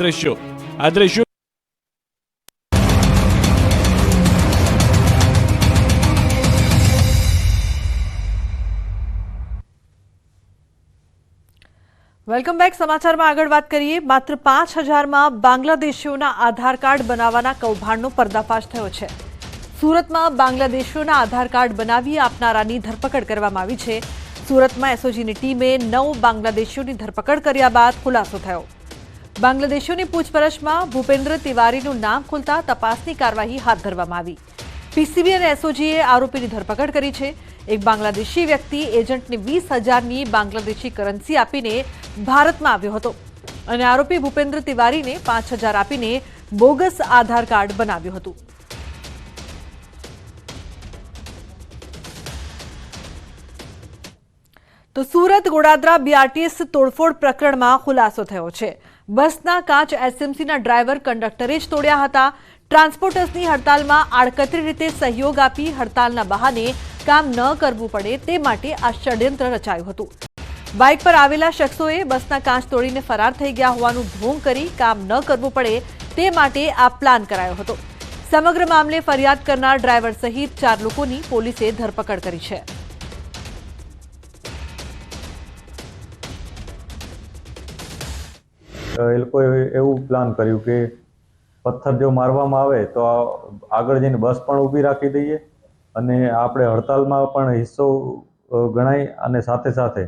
દ્રશ્યો welcome back. સમાચારમાં આગળ વાત કરીએ। માત્ર 5000માં બાંગ્લાદેશીઓના આધાર કાર્ડ બનાવવાના કૌભાંડનો પર્દાફાશ થયો છે। સુરતમાં બાંગ્લાદેશીઓના આધાર કાર્ડ બનાવી આપનારાની ધરપકડ કરવામાં આવી છે। સુરતમાં એસઓજીની ટીમે 9 બાંગ્લાદેશીઓની ધરપકડ કર્યા બાદ ખુલાસો થયો। બાંગ્લાદેશીઓની પૂછપરછમાં ભૂપેન્દ્ર તિવારીનું નામ ખુલતા તપાસની કાર્યવાહી હાથ ધરવામાં આવી। પીસીબી અને એસઓજીએ આરોપીની ધરપકડ કરી છે। એક બાંગ્લાદેશી વ્યક્તિ એજન્ટને 20,000ની બાંગ્લાદેશી કરન્સી આપીને ભારતમાં આવ્યો હતો અને આરોપી ભૂપેન્દ્ર તિવારીને 5,000 આપીને બોગસ આધાર કાર્ડ બનાવ્યું હતું। તો સુરત ગોડાદરા બીઆરટીએસ તોડફોડ પ્રકરણમાં ખુલાસો થયો છે। બસના કાચ એસએમસીના ડ્રાઈવર કંડક્ટરે જ તોડ્યા હતા। ટ્રાન્સપોર્ટર્સની હડતાલમાં આડકતરી રીતે સહયોગ આપી હડતાલના બહાને કામ ન કરવું પડે તે માટે આ ષડયંત્ર રચાયું હતું। બાઇક પર આવેલા શખ્સોએ બસના કાચ તોડીને ફરાર થઈ ગયા હોવાનું ઢોંગ કરી કામ ન કરવું પડે તે માટે આ પ્લાન કરાયો હતો। સમગ્ર મામલે ફરિયાદ કરનાર ડ્રાઈવર સહિત 4 લોકોની પોલીસે ધરપકડ કરી છે। એ લોકોએ એવું પ્લાન કર્યું કે પથ્થર જો મારવામાં આવે તો આગળ જઈને બસ પણ ઊભી રાખી દઈએ અને આપણે હડતાલમાં પણ હિસ્સો ગણાય અને સાથે સાથે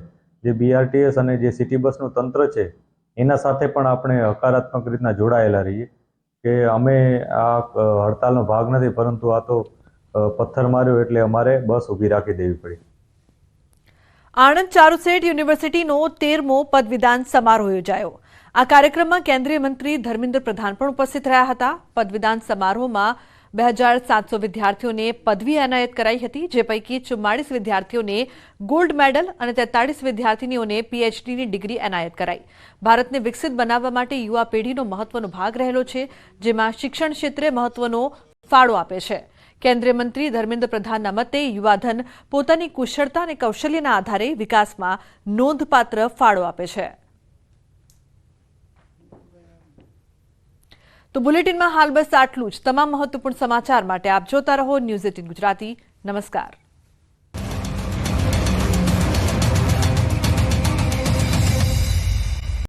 જે બીઆરટીએસ અને જે સિટી બસનું તંત્ર છે એના સાથે પણ આપણે હકારાત્મક રીતના જોડાયેલા રહીએ કે અમે આ હડતાલનો ભાગ નથી, પરંતુ આ તો પથ્થર માર્યો એટલે અમારે બસ ઊભી રાખી દેવી પડી। આણંદ ચારુસેટ યુનિવર્સિટીનો 13મો પદવીદાન સમારોહ યોજાયો। આ કાર્યક્રમમાં કેન્દ્રીય મંત્રી ધર્મેન્દ્ર પ્રધાન પણ ઉપસ્થિત રહ્યા હતા। પદવીદાન સમારોહમાં 2700 વિદ્યાર્થીઓને પદવી એનાયત કરાઈ હતી, જે પૈકી 44 વિદ્યાર્થીઓને ગોલ્ડ મેડલ અને 43 વિદ્યાર્થીનીઓને પીએચડીની ડિગ્રી એનાયત કરાઈ। ભારતને વિકસિત બનાવવા માટે યુવા પેઢીનો મહત્વનો ભાગ રહેલો છે, જેમાં શિક્ષણ ક્ષેત્રે મહત્વનો ફાળો આપે છે। કેન્દ્રીય મંત્રી ધર્મેન્દ્ર પ્રધાનના મતે યુવાધન પોતાની કુશળતા અને કૌશલ્યના આધારે વિકાસમાં નોંધપાત્ર ફાળો આપે છે। તો બુલેટિનમાં હાલ બસ આટલું જ। તમામ મહત્વપૂર્ણ સમાચાર માટે આપ જોતા રહો ન્યૂઝ 18 ગુજરાતી। નમસ્કાર।